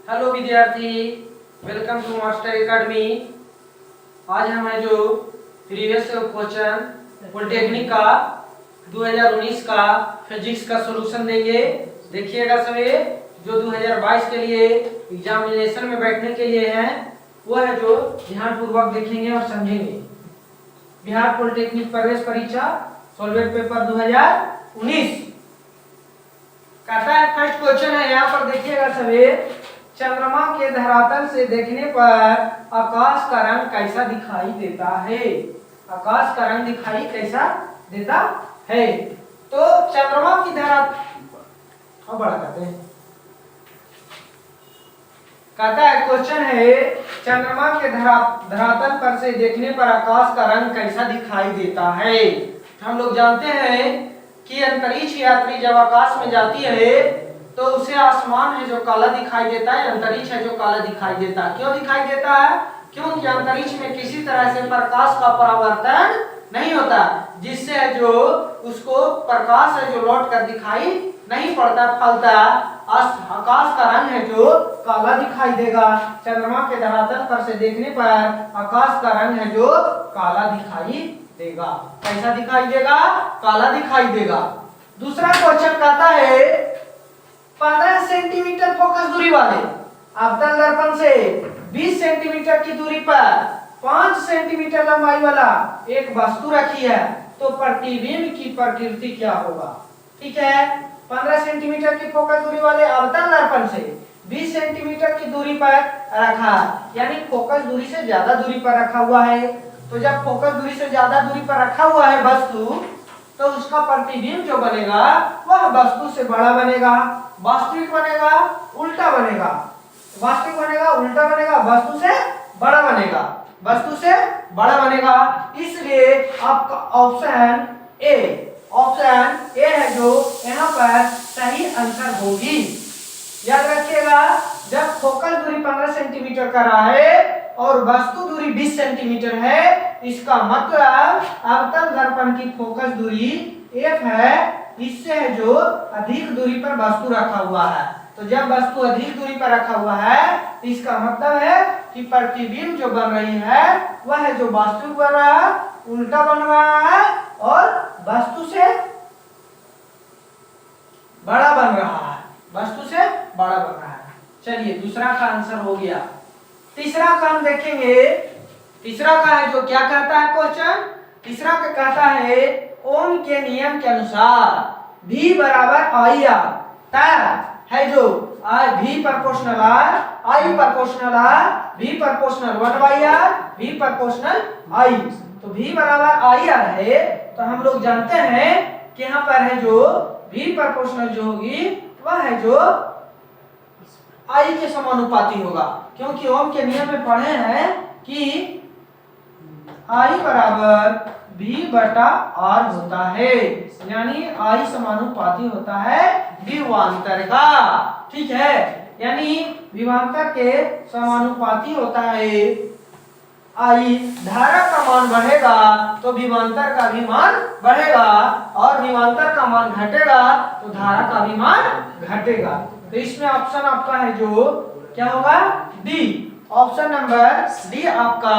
Hello विद्यार्थी, welcome to master academy. आज हम है जो प्रीवियस क्वेश्चन पॉलिटेक्निक का 2019 का फिजिक्स का सॉल्यूशन देंगे। देखिएगा सभी, जो 2022 के लिए एग्जामिनेशन में बैठने के लिए हैं वो है जो ध्यान पूर्वक देखेंगे और समझेंगे। बिहार पॉलिटेक्निक प्रवेश परीक्षा सॉल्वेट पेपर 2019 कहता है। फर्स्ट क्वेश्चन है, यहाँ पर देखिएगा सभी, चंद्रमा के धरातल से देखने पर आकाश का रंग कैसा दिखाई देता है। आकाश का रंग दिखाई कैसा देता है। तो चंद्रमा की धरातल बड़ा कहते हैं, कहता है क्वेश्चन है, चंद्रमा के धरातल पर से देखने पर आकाश का रंग कैसा दिखाई देता है। हम लोग जानते हैं कि अंतरिक्ष यात्री जब आकाश में जाती है तो उसे आसमान है जो काला दिखाई देता है, अंतरिक्ष है जो काला दिखाई देता है। क्यों दिखाई देता है? क्योंकि अंतरिक्ष में किसी तरह से प्रकाश का परावर्तन नहीं होता, जिससे जो उसको प्रकाश है जो लौट कर दिखाई नहीं पड़ता, फलता आकाश का रंग है जो काला दिखाई देगा। चंद्रमा के धरातल पर से देखने पर आकाश का रंग है जो काला दिखाई देगा। कैसा दिखाई देगा? काला दिखाई देगा। दूसरा क्वेश्चन कहता है, 15 सेंटीमीटर फोकस दूरी वाले अवतल दर्पण से 20 सेंटीमीटर की दूरी पर 5 सेंटीमीटर लंबाई वाला एक वस्तु रखी है, तो प्रतिबिंब की प्रकृति क्या होगा। ठीक है, 15 सेंटीमीटर की फोकस दूरी वाले अवतल दर्पण से 20 सेंटीमीटर की दूरी पर रखा है, यानी फोकस दूरी से ज्यादा दूरी पर रखा हुआ है। तो जब फोकस दूरी से ज्यादा दूरी पर रखा हुआ है वस्तु, तो उसका प्रतिबिंब जो बनेगा वह वस्तु से बड़ा बनेगा। वास्तविक बनेगा, उल्टा बनेगा। वास्तविक बनेगा, उल्टा बनेगा, वस्तु से बड़ा बनेगा। वस्तु से बड़ा बनेगा। इसलिए आपका ऑप्शन ए है जो यहाँ पर सही आंसर होगी। याद रखिएगा, जब फोकस दूरी 15 सेंटीमीटर का रहा है और वस्तु दूरी 20 सेंटीमीटर है, इसका मतलब अवतल दर्पण की फोकस दूरी f है, इससे है जो अधिक दूरी पर वस्तु रखा हुआ है। तो जब वस्तु अधिक दूरी पर रखा हुआ है, इसका मतलब है कि प्रतिबिंब जो बन रही है वह है जो वास्तविक बन रहा है, उल्टा बन रहा है और वस्तु से बड़ा बन रहा है। वस्तु से बड़ा बन रहा है। चलिए, दूसरा का आंसर हो गया। तीसरा का हम देखेंगे। तीसरा का है जो क्या कहता है क्वेश्चन, तीसरा का कहता है, ओम के नियम के अनुसार V बराबर आई आर तय है जो V proportional R, I proportional R, V proportional 1/R, V proportional I। तो V बराबर आई आर है, तो हम लोग जानते हैं कि यहाँ पर है जो V प्रोपोर्शनल जो होगी वह है जो I के समानुपाती होगा। क्योंकि ओम के नियम में पढ़े हैं कि I बराबर V बटा R होता है, यानी I समानुपाती होता है विभवांतर का। ठीक है, यानी विभवांतर के समानुपाती होता है I। धारा का मान बढ़ेगा तो विभवांतर का भी मान बढ़ेगा, और विभवांतर का मान घटेगा तो धारा का भी मान घटेगा। तो इसमें ऑप्शन आपका है जो क्या होगा, डी। ऑप्शन नंबर डी आपका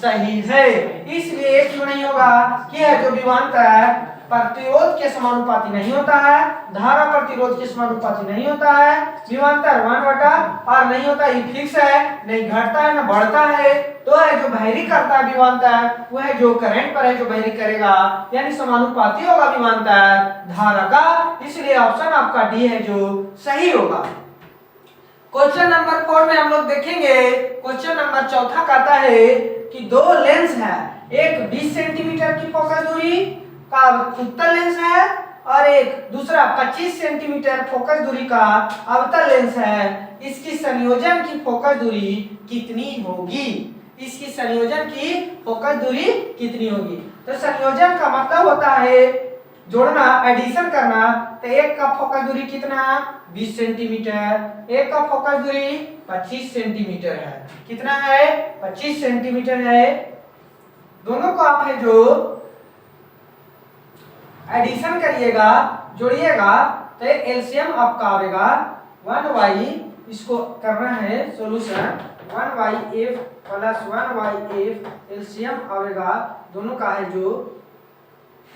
सही है। इसलिए क्यों नहीं होगा कि है जो विभवांतर प्रतिरोध के समानुपाती नहीं होता है, धारा प्रतिरोध के समानुपाती नहीं होता है, विभवांतर 1/R नहीं होता, ये फिक्स है, नहीं घटता है ना बढ़ता है। तो है जो वैरी करता है विभवांतर, वो है जो करंट पर है जो वैरी करेगा, यानी समानुपाती होगा विभवांतर धारा का। इसलिए ऑप्शन आपका डी है जो सही होगा। क्वेश्चन नंबर 4 में हम लोग देखेंगे। क्वेश्चन नंबर 4 कहता है कि दो लेंस है, एक 20 सेंटीमीटर की फोकस दूरी का उत्तल लेंस है और एक दूसरा 25 सेंटीमीटर फोकस दूरी का अवतल लेंस है। इसकी संयोजन की फोकस दूरी कितनी होगी। इसकी संयोजन की फोकस दूरी कितनी होगी। तो संयोजन का मतलब होता है जोड़ना, एडिशन करना। तो एक का फोकस दूरी कितना है, 20 सेंटीमीटर, एक का फोकस दूरी 25 सेंटीमीटर है। कितना है, 25 सेंटीमीटर है। दोनों को आप है जो एडिशन करिएगा, जोड़िएगा, तो एलसीएम आपका आएगा 1/25 इसको करना है solution 1/f plus 1/f LCM आएगा दोनों का है जो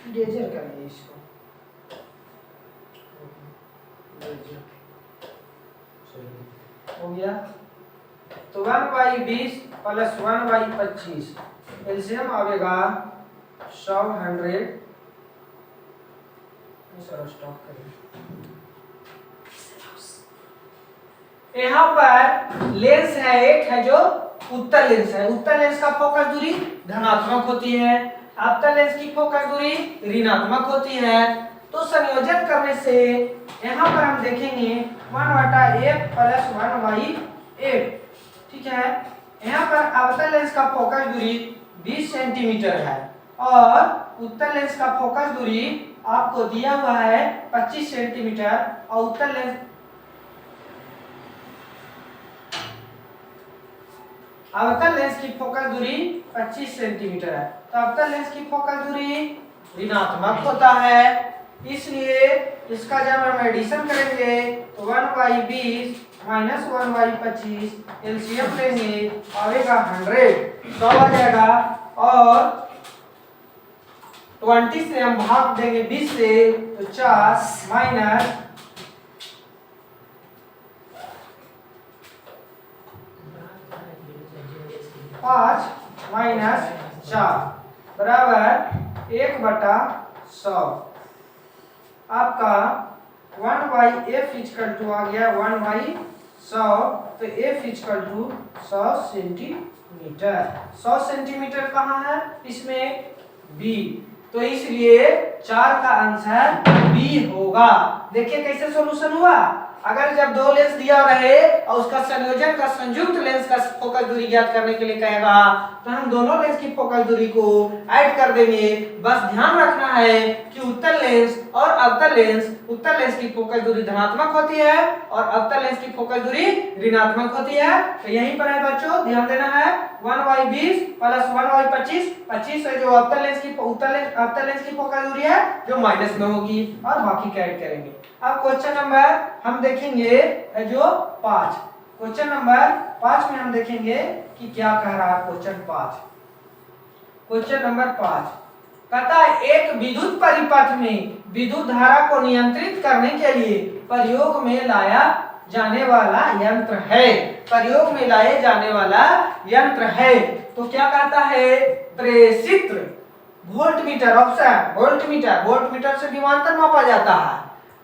डेजर करेंगे इसको हो गया। तो 1/20 प्लस 1/25 एलसीएम आएगा 100 स्टॉप करें। यहाँ पर लेंस है एक है जो उत्तल लेंस है। उत्तल लेंस का फोकस दूरी धनात्मक होती है, अवतल लेंस की फोकस दूरी ऋणात्मक होती है। तो संयोजन करने से यहाँ पर हम देखेंगे 1/f प्लस 1/f, ठीक है। यहाँ पर अवतल लेंस का फोकस दूरी 20 सेंटीमीटर है और उत्तल लेंस का फोकस दूरी आपको दिया हुआ है 25 सेंटीमीटर और उत्तल लेंस अवतल लेंस की फोकस दूरी 25 सेंटीमीटर है। तो अवतल लेंस की फोकस दूरी ऋणात्मक होता है, इसलिए इसका जब हम एडिशन करेंगे तो 1/20 माइनस 1/25 एलसीएम लेंगे आएगा 100 आ जाएगा और 20 से हम भाग देंगे 20 से तो 4 माइनस 5 माइनस 4 बराबर 1/100। आपका 1/f इक्वल टू आ गया 1/100, तो f equal to 100 centimetre. 100 centimetre कहाँ है इसमें b, तो इसलिए 4 का आंसर b होगा। देखिए कैसे सॉल्यूशन हुआ। अगर जब दो लेंस दिया रहे और उसका संयोजन का संयुक्त लेंस का फोकस दूरी ज्ञात करने के लिए कहेगा तो हम दोनों लेंस की फोकस दूरी को ऐड कर देंगे। बस ध्यान रखना है कि उत्तल लेंस और अवतल लेंस, उत्तल लेंस की फोकस दूरी धनात्मक होती है और अवतल लेंस की फोकस दूरी ऋणात्मक होती है। तो यहीं पर है बच्चों, ध्यान देना है 1/20 प्लस 1/25, 25 है जो अवतल लेंस की अवतल लेंस की फोकस दूरी है जो माइनस में होगी और बाकी का ऐड करेंगे। अब क्वेश्चन नंबर हम देखेंगे जो 5, क्वेश्चन नंबर 5 में हम देखेंगे कि क्या कह रहा है क्वेश्चन 5। क्वेश्चन नंबर 5 कहता है एक विद्युत परिपथ में विद्युत धारा को नियंत्रित करने के लिए प्रयोग में लाया जाने वाला यंत्र है, प्रयोग में लाए जाने वाला यंत्र है। तो क्या कहता है प्रेषित वोल्टमीटर, ऑप्शन वोल्टमीटर, वोल्टमीटर से विभवांतर मापा जाता है,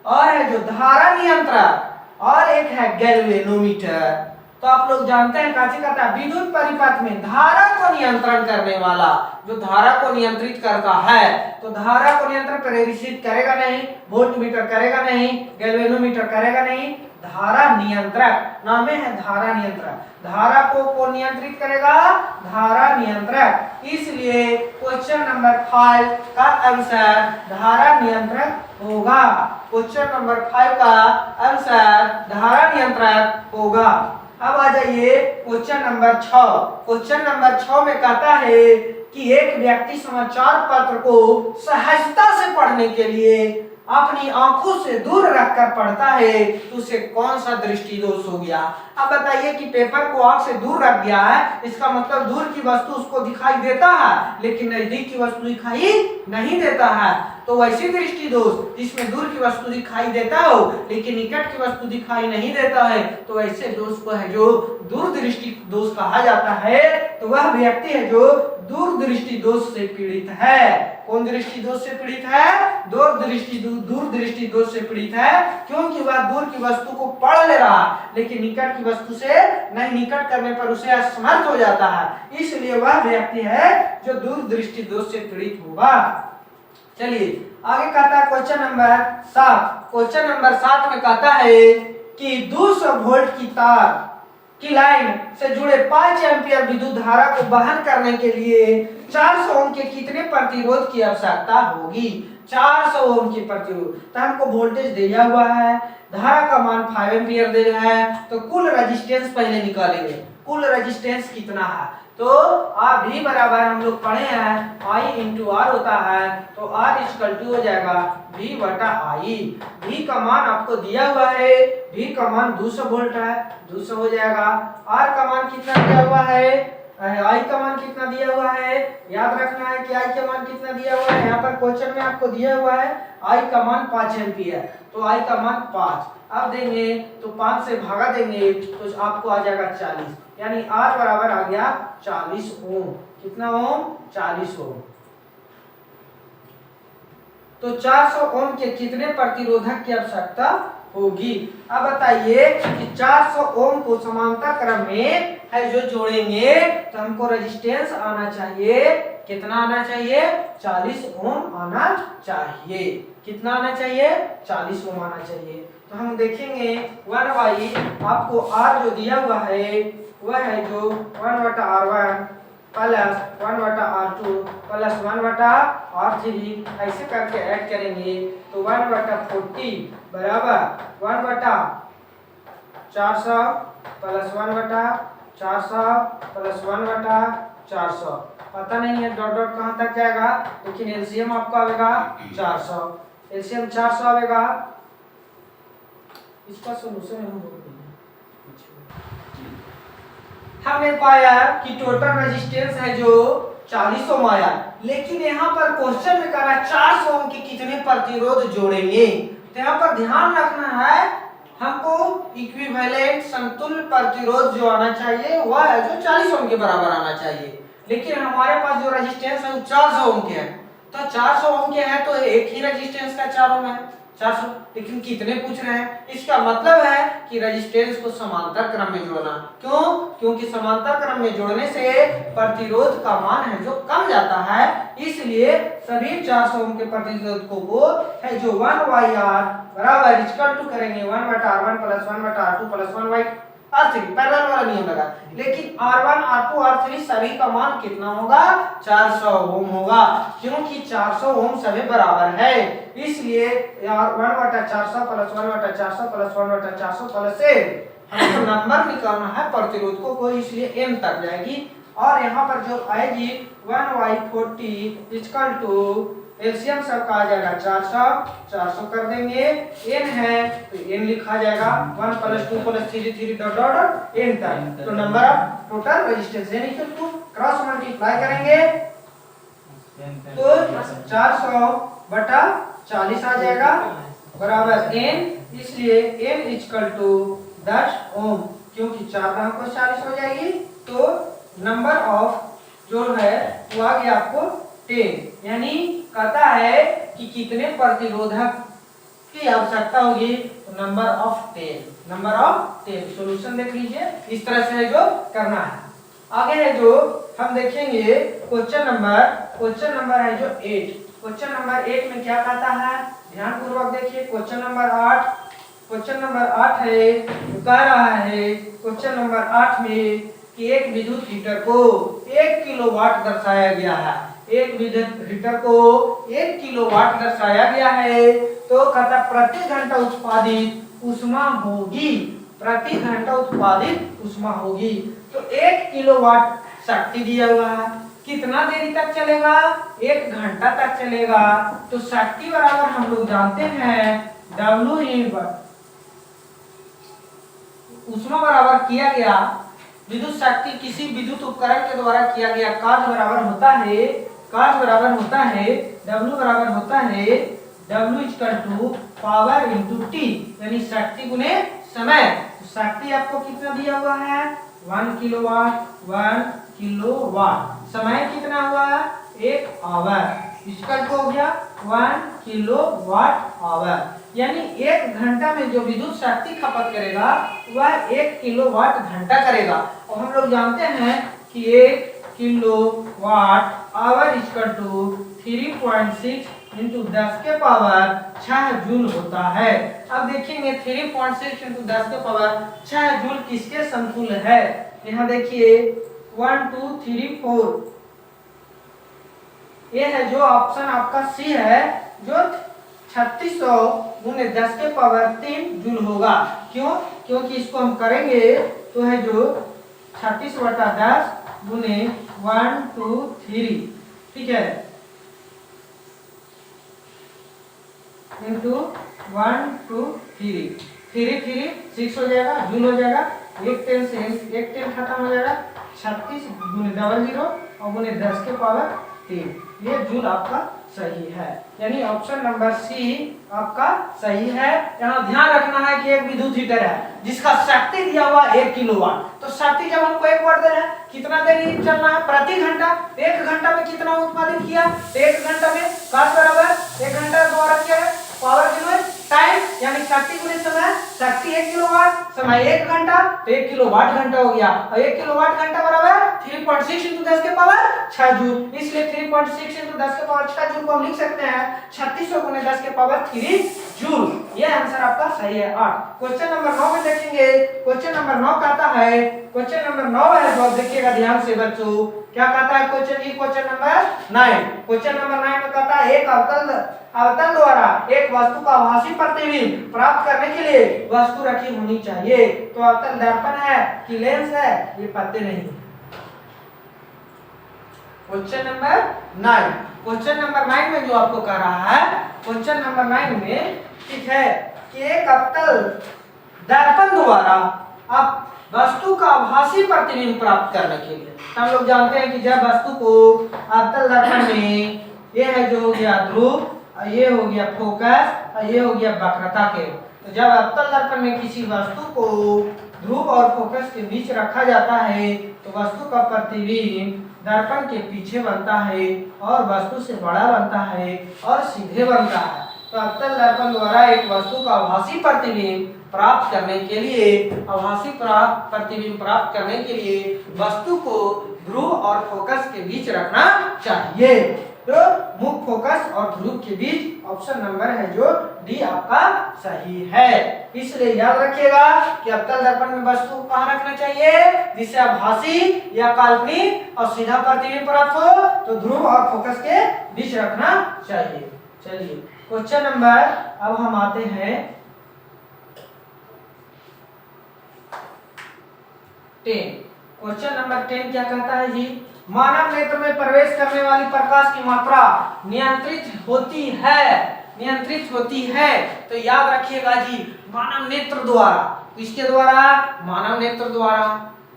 और है जो धारा नियंत्रक और एक है गैल्वेनोमीटर। तो आप लोग जानते हैं काची कहता है विद्युत परिपथ में धारा को नियंत्रण करने वाला, जो धारा को नियंत्रित करता है। तो धारा को नियंत्रण प्रेषित करेगा नहीं, वोल्टमीटर करेगा नहीं, गैल्वेनोमीटर करेगा नहीं, धारा नियंत्रक नाम है धारा नियंत्रक। धारा को कौन नियंत्रित करेगा? धारा नियंत्रक। इसलिए क्वेश्चन नंबर 5 का आंसर धारा नियंत्रक होगा। क्वेश्चन नंबर 5 का आंसर धारा नियंत्रक होगा। अब आ जाइए क्वेश्चन नंबर 6। क्वेश्चन नंबर 6 में कहता है कि एक व्यक्ति समाचार पत्र को सहजता से पढ़ने के लिए अपनी आंखों से दूर रखकर पढ़ता है तो उसे कौन सा दृष्टि दोष हो गया। अब बताइए कि पेपर को आंख से दूर रख दिया है, इसका मतलब दूर की वस्तु उसको दिखाई देता है लेकिन नजदीक की वस्तु दिखाई नहीं देता है। तो वैसी दृष्टि दोष जिसमें दूर की वस्तु दिखाई देता हो लेकिन निकट की वस्तु दिखाई नहीं देता है, तो ऐसे दोष को है जो दूरदृष्टि दोष कहा जाता है। तो वह व्यक्ति है जो दूरदृष्टि दोष से पीड़ित है। कौन दृष्टि दोष से पीड़ित है? दूरदृष्टि दोष से पीड़ित है, क्योंकि वह दूर की वस्तु को पढ़ ले रहा लेकिन निकट की वस्तु से नहीं, निकट करने पर उसे असमर्थ हो जाता है। इसलिए वह व्यक्ति है जो दूरदृष्टि दोष से पीड़ित होगा। चलिए आगे कहता है क्वेश्चन नंबर 7। क्वेश्चन नंबर 7 में कहता है कि 200 वोल्ट की तार की लाइन से जुड़े 5 एम्पियर विद्युत धारा को वहन करने के लिए 400 ओम के कितने प्रतिरोध की आवश्यकता होगी? 400 ओम की प्रतिरोध। तो हमको वोल्टेज दिया हुआ है, धारा का मान 5 एम्पियर दे रहा है, तो कुल रेजिस्टेंस पहले निकालेंगे। कुल रेजिस्टेंस कितना है? तो आर भी बराबर हम लोग पढ़े हैं आई इंटू आर होता है, तो आर इक्वल टू हो जाएगा भी बटा आई। भी का मान आपको दिया हुआ है, भी का मान 200 वोल्ट है, 200 हो जाएगा। आर का मान कितना दिया हुआ है, आई का मान कितना दिया हुआ है, याद रखना है कि आई का मान कितना दिया हुआ है। यहाँ पर क्वेश्चन में आपको दिया हुआ है आई का मान 5 एम्पीयर, तो आई का मान 5। अब देंगे तो 5 से भागा देंगे तो आपको आ जाएगा 40, यानी आर बराबर आ गया 40 ओम। कितना ओम, 40 ओम। तो 400 ओम के कितने प्रतिरोधक की आवश्यकता होगी। अब बताइए कि 400 ओम को समांतर क्रम में है जो जोड़ेंगे तो हमको रेजिस्टेंस आना चाहिए, कितना आना चाहिए, 40 ओम आना चाहिए। कितना आना चाहिए, 40 ओम आना चाहिए। तो हम देखेंगे 1/, आपको आर जो दिया हुआ है वह है जो 1/R1 plus 1/R2 plus 1/R3, ऐसे करके ऐड करेंगे तो 1/40 बराबर 1/400 प्लस 1/400 प्लस 1/400। पता नहीं है डॉट डॉट कहाँ तक जाएगा, लेकिन एलसीएम आपको आएगा 400, एलसीएम 400 आएगा। इसका सोल्यूशन हमने पाया कि टोटल रेजिस्टेंस है जो 40 ओम आया, लेकिन यहाँ पर क्वेश्चन में कहा 400 ओम के कितने प्रतिरोध जोड़ेंगे। तो यहाँ पर ध्यान रखना है हमको इक्विवेलेंट समतुल्य प्रतिरोध जो आना चाहिए वह है जो 40 ओम के बराबर आना चाहिए, लेकिन हमारे पास जो रेजिस्टेंस है वो 400 ओम के है। तो 400 ओम के है तो एक ही रेजिस्टेंस का 4 ओम है 400, लेकिन कितने पूछ रहे हैं। इसका मतलब है कि रेजिस्टेंस को समांतर क्रम में जोड़ना। क्यों, क्योंकि समांतर क्रम में जोड़ने से प्रतिरोध का मान है जो कम जाता है, इसलिए सभी 400 ओम के प्रतिरोधकों को है जो 1/R बराबर इक्वल टू करेंगे 1/R1 plus 1/R2 plus 1/R3, parallel वाला नियम लगा। लेकिन R1 R2 R3 सभी का मान कितना होगा, 400 ओम होगा, क्योंकि 400 ओम सभी बराबर है, इसलिए 1/400 प्लस 1/400 प्लस 1/400 प्लस से हमको नंबर निकालना है प्रतिरोधकों को, इसलिए m तक जाएगी। और यहाँ पर जो आएगी 1/40 इक्वल टू एलसीएम सबका आ जाएगा 400, 400 कर देंगे, n है तो n लिखा जाएगा 1 plus 2 plus 3 3 dot dot n तक। तो number of total resistance n equal to cross multiply करेंगे तो 400 बटा 40 आ जाएगा बराबर n, इसलिए n इक्वल टू 10 ओम, क्योंकि 4 दाम को 40 हो जाएगी। तो नंबर ऑफ जो है वो आ गया आपको 10, यानी कहता है कि कितने प्रतिरोधक की आवश्यकता होगी, तो number of 10, number of 10। Solution देख लीजिए, इस तरह से है जो करना है। आगे है जो हम देखेंगे क्वेश्चन नंबर है जो 8। क्वेश्चन नंबर 8 में क्या कहता है, ध्यान पूर्वक देखिए। क्वेश्चन नंबर 8 है, कह रहा है क्वेश्चन नंबर 8 में कि एक विद्युत हीटर को 1 किलोवाट दर्शाया गया है, एक विद्युत हीटर को 1 किलोवाट दर्शाया गया है, तो कहता प्रति घंटा उत्पादित ऊष्मा होगी, प्रति घंटा उत्पादित ऊष्मा होगी। तो 1 किलोवाट शक्ति दिया हुआ है, कितना देरी तक चलेगा, 1 घंटा तक चलेगा। तो शक्ति बराबर हम लोग जानते हैं W इन ऊष्मा बराबर किया गया विद्युत शक्ति किसी विद्युत उपकरण के द्वारा किया गया कार्य बराबर होता है W बराबर होता है W equal to power into T, यानी शक्ति गुने समय। तो शक्ति आपको कितना दिया हुआ है, 1 किलोवाट। समय कितना हुआ, 1 आवर, इक्वल टू हो गया 1 किलोवाट आवर, यानी 1 घंटा में जो विद्युत शक्ति खपत करेगा वह 1 किलोवाट घंटा करेगा। और हम लोग जानते हैं कि 1 kilowatt hour equal to 3.6 into 10 के पावर 6 जूल होता है। अब देखेंगे 3.6 इंटू 10 के पावर 6 जूल किसके समतुल्य है। यहाँ देखिए 1 2 3 4, ये है जो ऑप्शन आपका सी है, जो 3600 गुने 10 के पावर 3 जूल होगा। क्यों, क्योंकि इसको हम करेंगे तो है जो 36 बटा 10 गुने 1 2 3, ठीक है, इंटू 1 2 3, 3 3 6 हो जाएगा, जूल हो जाएगा, एक 10 से एक 10 खत्म हो जाएगा, 36 गुने 00 और गुने 10 के पावर 3, ये जूल आपका सही है। यानी ऑप्शन नंबर सी आपका सही है। यहाँ ध्यान रखना है कि एक विद्युत हीटर है जिसका शक्ति दिया हुआ 1 किलोवाट, तो शक्ति जब हमको 1 वाट दे रहा है, कितना देर चलना है प्रति घंटा, 1 घंटा में कितना उत्पादन किया, 1 घंटा में काट बराबर 1 घंटा द्वारा क्या है पावर गुने टाइम, यानी शक्ति गुने समय, शक्ति 1 किलोवाट, समय 1 घंटा, तो 1 किलोवाट घंटा हो गया, और 1 किलोवाट घंटा बराबर 3.6 into 10 के पावर 6 जूल, इसलिए 3.6 into 10 के पावर 6 जूल को हम लिख सकते हैं 3600 गुने 10 के पावर 3 जूल। ये आंसर आपका सही है 8। क्वेश्चन नंबर 9 में देखेंगे, क्वेश्चन नंबर 9 कहता है, क्वेश्चन नंबर 9 है, जवाब देखिएगा ध्यान से बच्चों, क्या कहता है क्वेश्चन, ये क्वेश्चन नंबर 9, क्वेश्चन नंबर 9 में कहता है एक अवतल द्वारा एक वस्तु का आभासी प्रतिबिंब प्राप्त करने के लिए वस्तु रखी होनी चाहिए, तो अवतल दर्पण है कि लेंस है, ये पते नहीं। क्वेश्चन नंबर 9, क्वेश्चन नंबर 9 में जो आपको कह रहा है, क्वेश्चन नंबर 9 में ठीक है कि एक अवतल दर्पण द्वारा आप वस्तु का आभासी प्रतिबिंब प्राप्त करने के लिए, हम लोग जानते हैं कि जब वस्तु को अवतल दर्पण में, ये है जो हो गया ध्रुव, ये हो गया फोकस और ये हो गया वक्रता के, तो जब अवतल दर्पण में किसी वस्तु को ध्रुव और फोकस के बीच रखा जाता है तो वस्तु का प्रतिबिंब दर्पण के पीछे बनता है और वस्तु से बड़ा बनता है और सीधे बनता है। तो अवतल दर्पण द्वारा एक वस्तु का आभासी प्रतिबिंब प्राप्त करने के लिए, आभासी प्रतिबिंब प्राप्त करने के लिए वस्तु को ध्रुव और फोकस के बीच रखना चाहिए, तो मुख्य फोकस और ध्रुव के बीच ऑप्शन नंबर है जो डी आपका सही है। इसलिए याद रखिएगा कि अवतल दर्पण में वस्तु कहाँ रखना चाहिए, जिससे आभासी या काल्पनिक और सीधा प्रतिबिंब प्राप्त हो, तो ध्रुव और फोकस के बीच रखना चाहिए। चलिए क्वेश्चन नंबर, अब हम आते हैं 10। क्वेश्चन नंबर 10 क्या कहता है जी, मानव नेत्र में प्रवेश करने वाली प्रकाश की मात्रा नियंत्रित होती है, तो याद रखिएगा जी मानव नेत्र द्वारा, किसके द्वारा, मानव नेत्र द्वारा।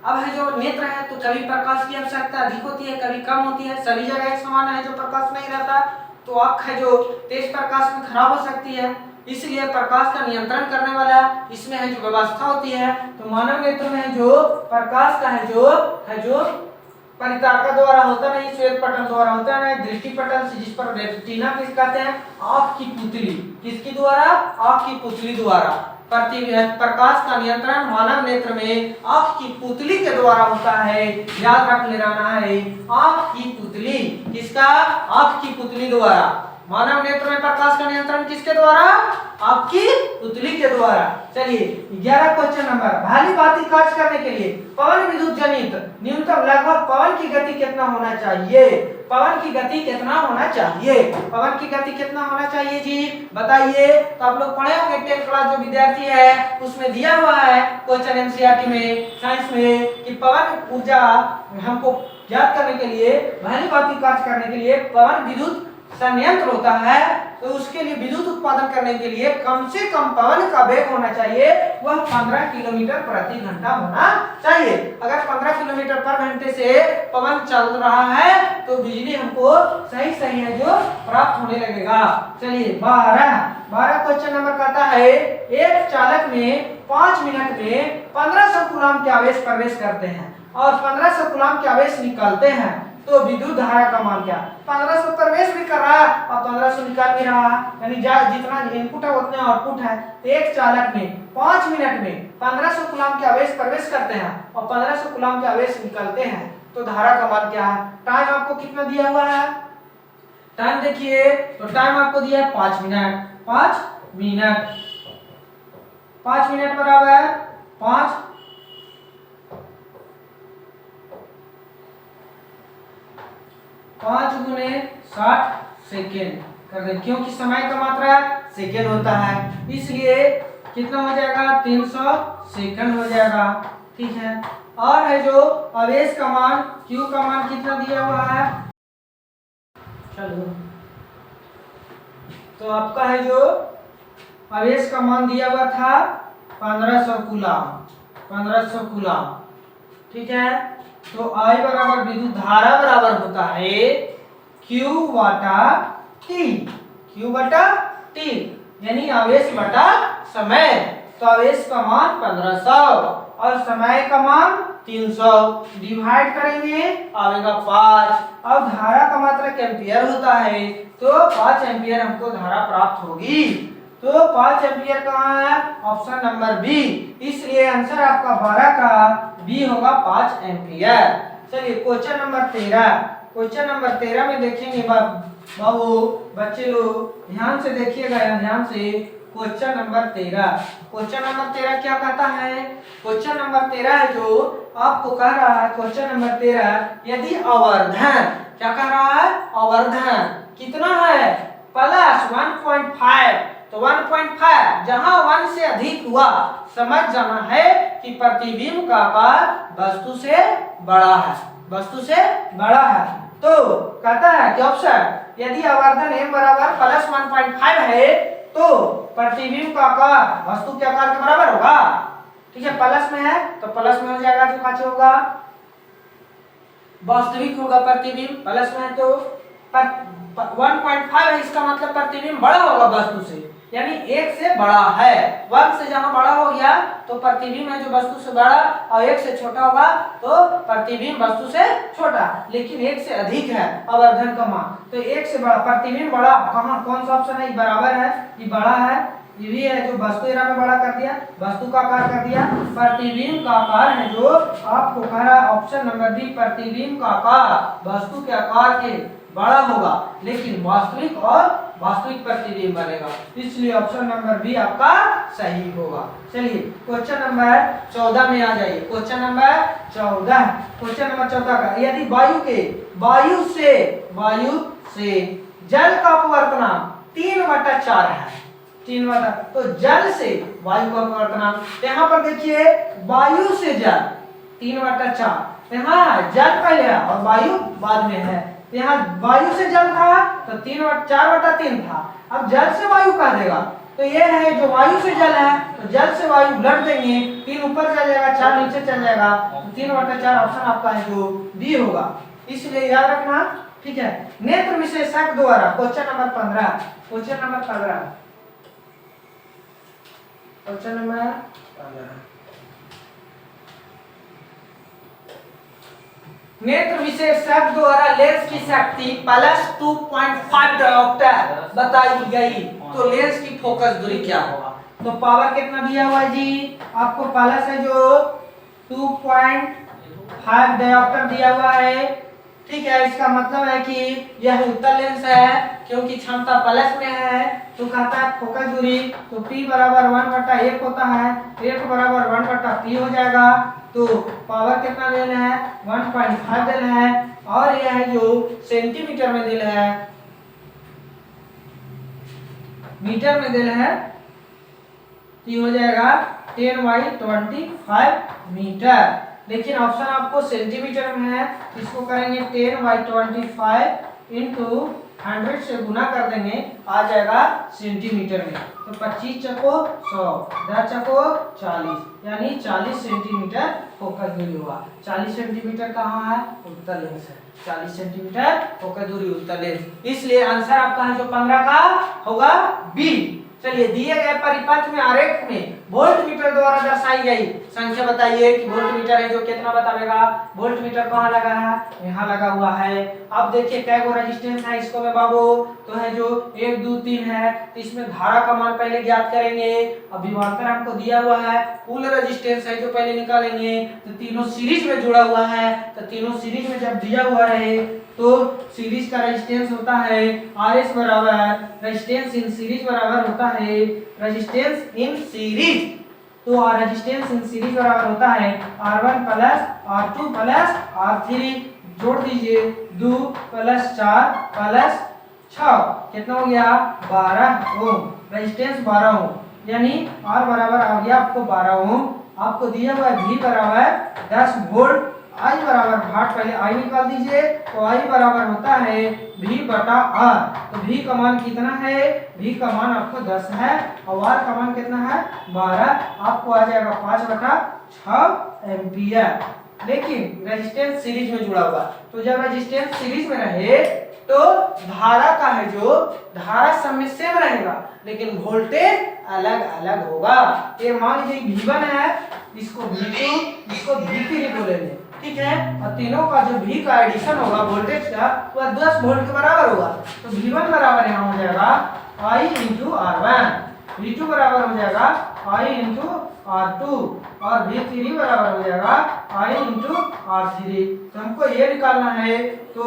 अब है जो नेत्र है तो कभी प्रकाश की आवश्यकता अधिक होती है, कभी कम होती है, सभी जगह एक समान है जो प्रकाश नहीं रहता, तो आँख है जो तेज प्रकाश में खराब हो सकती है, इसलिए प्रकाश का नियंत्रण करने वाला इसमें है जो व्यवस्था होती है, तो मानव नेत्र में जो प्रकाश का है जो परितारका द्वारा होता नहीं, श्वेत पटल द्वारा होता नहीं, दृष्टि पटल से, जिस पर रेटिना किस कहते हैं, आँख की पुतली, किसकी द्वारा, आँख की पुतली द्वारा प्रकाश का नियंत्रण मानव नेत्र में आँख की पुतली के द्वारा होता है। याद रख लेना है, आँख की पुतली, किसका, आँख की पुतली द्वारा। मानव नेत्र में प्रकाश का नियंत्रण किसके द्वारा, आपकी पुतली के द्वारा। चलिए 11 क्वेश्चन नंबर, भाली भांति कार्य करने के लिए पवन विद्युत जनित न्यूनतम लगभग पवन की गति कितना होना चाहिए, पवन की गति कितना होना चाहिए, पवन की गति कितना होना चाहिए जी बताइए। तो आप लोग पढ़े होंगे 10th क्लास जो विद्यार्थी है उसमें दिया हुआ है क्वेश्चन एनसीईआरटी में, साइंस में, कि पवन ऊर्जा हमको ज्ञात करने के लिए, भाली भांति कार्य करने के लिए पवन विद्युत संयंत्र होता है, तो उसके लिए विद्युत उत्पादन करने के लिए कम से कम पवन का वेग होना चाहिए, वह 15 किलोमीटर प्रति घंटा होना चाहिए। अगर 15 किलोमीटर पर घंटे से पवन चल रहा है तो बिजली हमको सही है जो प्राप्त होने लगेगा। चलिए 12 क्वेश्चन नंबर कहता है, एक चालक में 5 मिनट में 1500 कूलम के आवेश प्रवेश करते हैं और 1500 कूलम के आवेश निकालते हैं, तो विद्युत धारा का मान क्या, 1500 प्रवेश भी कर रहा है और 1500 निकाल भी रहा है, यानी जितना इनपुट है उतना आउटपुट है। तो एक चालक में 5 मिनट में 1500 कूलम के आवेश प्रवेश करते हैं और 1500 कूलम के आवेश निकालते हैं, तो धारा का मान क्या है। टाइम आपको कितना दिया हुआ है, टाइम देखिए, तो टाइम आपको दिया है 5 मिनट, 5 मिनट बराबर 5 गुने 60 सेकेंड कर दें, क्योंकि समय का मात्रा सेकेंड होता है, इसलिए कितना हो जाएगा 300 सेकंड हो जाएगा, ठीक है। और है जो आवेश का मान, Q का मान कितना दिया हुआ है, चलो तो आपका है जो आवेश का मान दिया हुआ था 1500 कूलम, 1500 कूलम, ठीक है। तो I बराबर विद्युत धारा बराबर होता है Q बटा T, Q बटा T, यानी आवेश बटा समय। तो आवेश का मान 1500 और समय का मान 300, डिवाइड करेंगे आएगा 5। अब धारा का मात्रक एम्पियर होता है, तो 5 एम्पियर हमको धारा प्राप्त होगी। तो 5 एम्पियर कहाँ है, ऑप्शन नंबर बी, इसलिए आंसर आपका 12 का बी होगा 5 एम्पियर। चलिए क्वेश्चन नंबर 13, क्वेश्चन नंबर 13 में देखेंगे बाबू बच्चे लोग ध्यान से देखिएगा, ध्यान से। क्वेश्चन नंबर 13, क्वेश्चन नंबर 13 क्या कहता है, क्वेश्चन नंबर 13 है जो आपको कह रहा है, क्वेश्चन नंबर 13 यदि आवर्धन, क्या कह रहा है, आवर्धन कितना है, प्लस 1.5, तो 1.5 जहां 1 से अधिक हुआ समझ जाना है कि प्रतिबिंब का आकार वस्तु से बड़ा है, वस्तु से बड़ा है। तो कहता है कि ऑप्शन यदि आवर्धन m बराबर प्लस 1.5 है तो प्रतिबिंब का आकार वस्तु के आकार के बराबर होगा, ठीक है। प्लस में है तो प्लस में हो जाएगा, जो काचे होगा वास्तविक होगा प्रतिबिंब, प्लस में है तो 1.5 है, इसका मतलब प्रतिबिंब बड़ा होगा वस्तु से, यानी 1 से बड़ा है। 1 से जहां बड़ा हो गया तो प्रतिबिंब है जो वस्तु से बड़ा, और 1 से छोटा होगा तो प्रतिबिंब वस्तु से छोटा, लेकिन 1 से अधिक है आवर्धन का मान, तो 1 से बड़ा प्रतिबिंब बड़ा कहां, कौन सा ऑप्शन है, ये बराबर है, ये बड़ा है, ये भी है जो वस्तु एरा में बड़ा कर दिया, वस्तु का आकार कर दिया। प्रतिबिंब का आकार है जो आपको कह रहा है ऑप्शन नंबर बी, प्रतिबिंब का आकार वस्तु के आकार के बड़ा होगा, लेकिन वास्तविक और वास्तविक प्रतिबिंब बनेगा, इसलिए ऑप्शन नंबर बी आपका सही होगा। चलिए क्वेश्चन नंबर 14 में आ जाइए, क्वेश्चन नंबर 14, क्वेश्चन नंबर 14 का यदि वायु से जल का अपवर्तनांक 3/4 है, 3 तो जल से वायु का अपवर्तनांक, यहाँ पर देखिए वायु से जल 3/4, यहाँ जल पहले है और वायु बाद में है, यहाँ वायु से जल था तो 4/3 था, अब जल से वायु कह देगा, तो ये है जो वायु से जल है, तो जल से वायु उलट देंगे, 3 ऊपर चल जाएगा 4 नीचे चल जाएगा, तो 3/4 ऑप्शन आपका है जो बी होगा, इसलिए याद रखना, ठीक है। नेत्र विशेषज्ञ द्वारा question number 15, question number 15, question number 15, नेत्र विशेषज्ञ द्वारा लेंस की शक्ति प्लस 2.5 डायोप्टर बताई गई, तो लेंस की फोकस दूरी क्या होगा, तो पावर कितना दिया हुआ है जी, आपको प्लस है जो 2.5 डायोप्टर दिया हुआ है, ठीक है। इसका मतलब है कि यह उत्तल लेंस है, क्योंकि क्षमता प्लस में है, तो कहता है फोकस दूरी, तो P बराबर 1/1 होता है, 1 बराबर 1/P हो जाएगा, तो पावर कितना देना है, 1.5 देना है, और यह है जो सेंटीमीटर में देना है, मीटर में देना है, तो हो जाएगा 10/25 मीटर, लेकिन ऑप्शन आपको सेंटीमीटर में है, इसको करेंगे 10/25 इंटू 100 से गुना कर देंगे, आ जाएगा सेंटीमीटर में, तो 25 चको 100, 10 चको 40, यानी 40 सेंटीमीटर फोकस दूरी हुआ। 40 सेंटीमीटर कहाँ है, उत्तल लेंस है, 40 सेंटीमीटर फोकस दूरी उत्तल लेंस, इसलिए आंसर आपका है जो 15 का होगा बी। चलिए दिए गए परिपथ में आरेख में वोल्टमीटर द्वारा दर्शाई गई संख्या बताइए कि वोल्टमीटर है जो कितना बतावेगा, वोल्टमीटर कहाँ लगा है, यहाँ लगा हुआ है। अब देखिए कै गो रेजिस्टेंस है इसको में बाबू, तो है जो 1 2 3 है, तो इसमें धारा का मान पहले ज्ञात करेंगे, अब विभवांतर हमको दिया हुआ है, कुल रेजिस्टेंस है जो पहले निकालेंगे, तो तीनों सीरीज में जुड़ा हुआ है, तो तीनों सीरीज में जब दिया हुआ है तो सीरीज का रेजिस्टेंस होता है RS बराबर रेजिस्टेंस इन सीरीज बराबर होता है रेजिस्टेंस इन सीरीज, तो रेजिस्टेंस इन सीरीज बराबर होता है R1 plus R2 plus R3, जोड़ दीजिए 2 प्लस 4 प्लस 6, कितना हो गया 12 ओम, रेजिस्टेंस 12 ओम, यानी R बराबर आ गया आपको 12 ओम आपको दिया हुआ है V बराबर 10 वोल्ट, I बराबर भाट पहले I निकाल दीजिए, तो I बराबर होता है V बटा R। तो V का मान कितना है, V का मान आपको 10 है और R का मान कितना है 12, आपको आ जाएगा 5/6 एम्पियर। लेकिन रेजिस्टेंस सीरीज में जुड़ा हुआ, तो जब रेजिस्टेंस सीरीज में रहे तो धारा का है जो धारा सब में सेम रहेगा लेकिन वोल्टेज अलग अलग होगा। ये मान लीजिए V1 है, इसको V2, इसको V3 बोलेंगे, ठीक है। और तीनों का जो V का एडिशन होगा वोल्टेज का वह 10 वोल्ट के बराबर होगा। तो V1 बराबर यहाँ हो जाएगा I इंटू R1, V2 बराबर हो जाएगा I इंटू R2 और V3 बराबर हो जाएगा I इंटू R3। तो हमको ये निकालना है, तो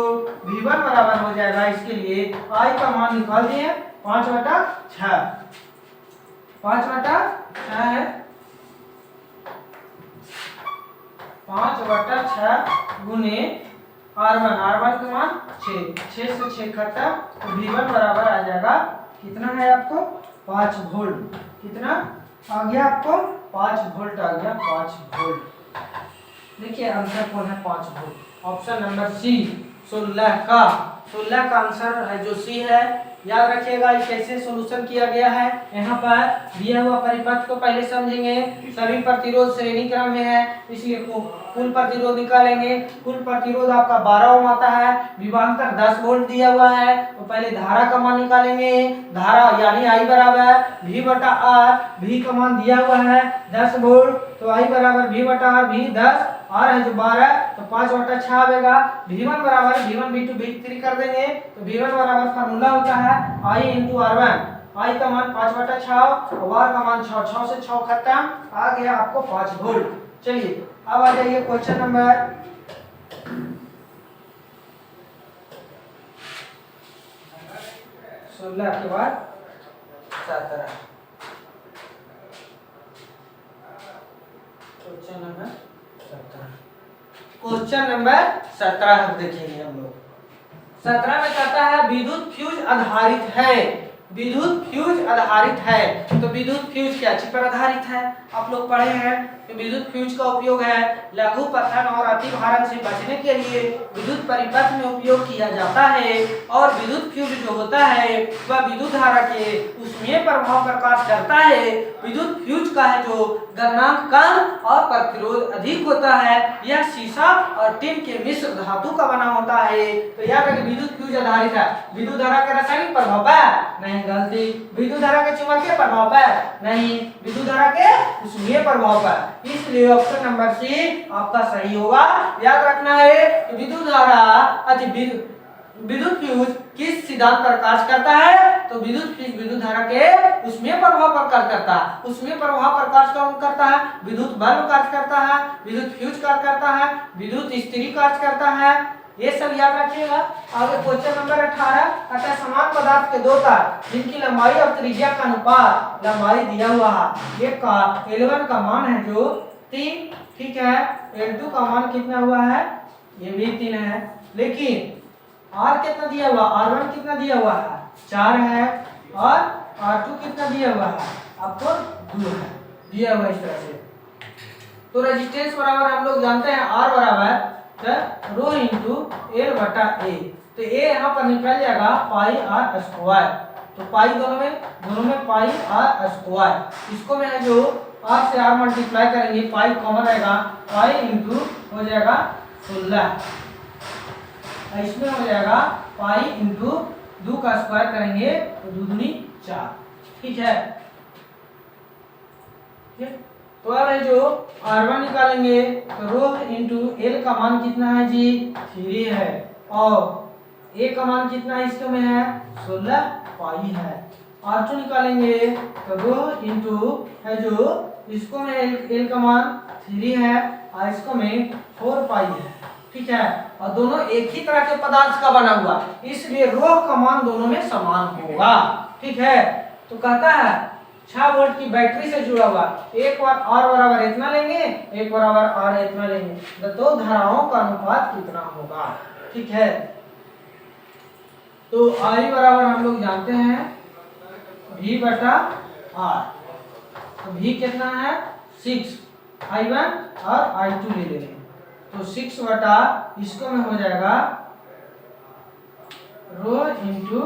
V1 बराबर हो जाएगा, इसके लिए I का मान निकाल दिए 5/6, 5/6 है, 5/6 गुने R1 का मान 6 से 6 खत्म, तो V1 बराबर आ जाएगा कितना है आपको 5 वोल्ट। कितना आ गया आपको 5 वोल्ट आ गया, 5 वोल्ट। देखिए आंसर कौन है 5 वोल्ट, ऑप्शन नंबर सी 16 का आंसर है जो सी है। याद रखिएगा कैसे सॉल्यूशन किया गया है। यहाँ पर दिया हुआ परिपथ को पहले समझेंगे, सभी प्रतिरोध श्रेणी क्रम में है इसलिए कुल प्रतिरोध निकालेंगे। कुल प्रतिरोध आपका 12 ओम आता है, विभवांतर 10 वोल्ट दिया हुआ है, तो पहले धारा का मान निकालेंगे। धारा यानी I बराबर V बटा R, V का मान दिया हुआ है 10 वोल्ट, तो I बराबर V बटा R, V 10, R है जो 12, तो 5/6 आएगा। V1 बराबर V1 V2 V3 कर देंगे, तो V1 बराबर फार्मूला होता है I इंटू R1, I का मान 5/6 और R का मान 6, 6 से 6 खत्म, आ गया आपको 5 वोल्ट। चलिए अब आ जाइए क्वेश्चन नंबर 16 के बाद 17। क्वेश्चन नंबर 17 हम देखेंगे हम लोग। 17 में कहता है विद्युत फ्यूज आधारित है, विद्युत फ्यूज आधारित है। तो विद्युत फ्यूज क्या चीज पर आधारित है, आप लोग पढ़े हैं कि विद्युत फ्यूज का उपयोग है लघु पतन और अति भारण से बचने के लिए विद्युत परिपथ में उपयोग किया जाता है। और विद्युत फ्यूज जो होता है वह विद्युत धारा के ऊष्मीय प्रभाव प्रकाश करता है। विद्युत फ्यूज का है जो गलनांक कम और प्रतिरोध अधिक होता है। यह शीशा और टिन के मिश्र धातु का बना होता है। तो याद रखिए विद्युत फ्यूज आधारित है। विद्युत धारा के रासायनिक प्रभाव पर नहीं, गलती। विद्युत धारा के चुंबकीय प्रभाव पर नहीं, विद्युत धारा के ऊष्मीय प्रभाव पर। इसलिए ऑप्शन नंबर सी आपका सही होगा। याद रखना है कि विद्युत धारा विद्युत फ्यूज किस सिद्धांत पर कार्य करता है, तो विद्युत फ्यूज विद्युत धारा के ऊष्मीय प्रभाव पर कार्य करता है। ऊष्मीय प्रभाव पर कार्य कौन करता है, विद्युत बल्ब कार्य करता है, विद्युत फ्यूज कार्य करता है, विद्युत स्त्री कार्य करता है। ये सब याद रखिएगा। आगे क्वेश्चन नंबर 18 कहता है समान पदार्थ के दो तार जिनकी लंबाई और त्रिज्या का अनुपात लंबाई दिया हुआ है। एक का L1 का मान है जो 3, ठीक है। L2 का मान कितना हुआ है, ये भी 3 है, लेकिन R कितना दिया हुआ, R1 कितना दिया हुआ है 4 है और R2 कितना दिया हुआ है आपको 2 है दिया हुआ इस तरह से। तो रेजिस्टेंस बराबर हम लोग जानते हैं R बराबर रो इंटू L बटा A। तो A यहाँ पर निकल जाएगा पाई R स्क्वायर। तो पाई दोनों में पाई R स्क्वायर। इसको मैं जो R से R मल्टीप्लाई करेंगे, पाई कॉमन रहेगा, पाई इंटू हो जाएगा 16, इसमें हो जाएगा पाई इंटू 2 का स्क्वायर करेंगे तो 2 दूनी 4, ठीक है। तो अब है जो R1 निकालेंगे तो रो इंटू L का मान कितना है जी 3 है और A का मान कितना है इसको में है 16 पाई है। R2 निकालेंगे तो रो इंटू है जो इसको में L का मान 3 है और इसको में 4 पाई है, ठीक है। और दोनों एक ही तरह के पदार्थ का बना हुआ, इसलिए रो का मान दोनों में समान होगा, ठीक है। तो कहता है 6 वोल्ट की बैटरी से जुड़ा हुआ, एक बार R बराबर इतना लेंगे, एक बराबर R इतना लेंगे, तो दो धाराओं का अनुपात कितना होगा, ठीक है। तो I बराबर हम लोग जानते हैं V बटा R। तो V कितना है 6, I1 और I2 ले लेंगे, तो 6 बटा इसको में हो जाएगा रो इंटू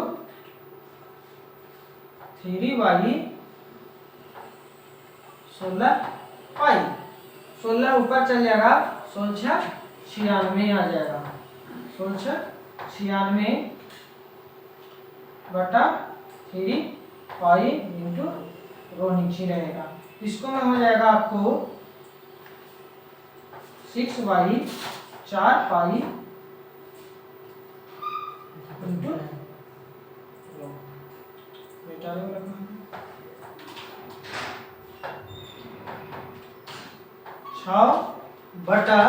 3/16 पाई। 16 ऊपर चल जाएगा, 16 96 आ जाएगा, 16 96 बटा 3 पाई इंटू रो नीचे रहेगा। इसको में हो जाएगा आपको 6/4 पाई इंटू 6 बटा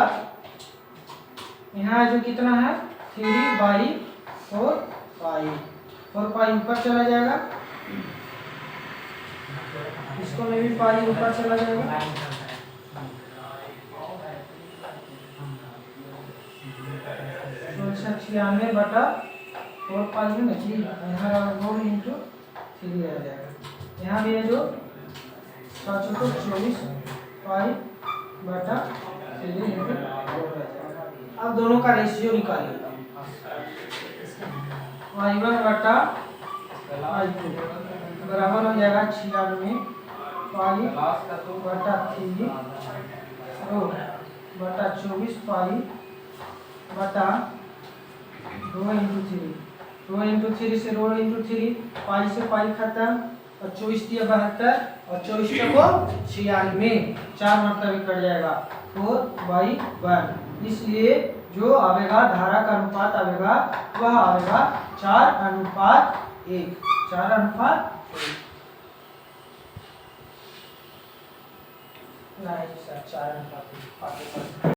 यहाँ जो कितना है 3/4 पाई, 4 पाई ऊपर चला जाएगा, इसको में भी पाई ऊपर चला जाएगा, 96 बटा 4 पाई में नहीं, यहाँ 2 इंटू 3 आ जाएगा। यहाँ भी है जो 24 पाई बटा 3 इंटू 4 आ जाएगा। अब दोनों का रेशियो निकालिए, I1 बटा I2 बराबर हो जाएगा 96 पाई बटा 3 रो बटा 24 पाई बटा 2 इंटू 3, 2 इंटू 3 से रो इंटू 3, पाई से पाई खत्म, और 24 दिया 72 और 24 को 96 4 मतलब कट जाएगा 4/1। इसलिए जो आवेगा धारा का अनुपात आवेगा वह आवेगा 4:1, 4:1 नहीं सर 4:1।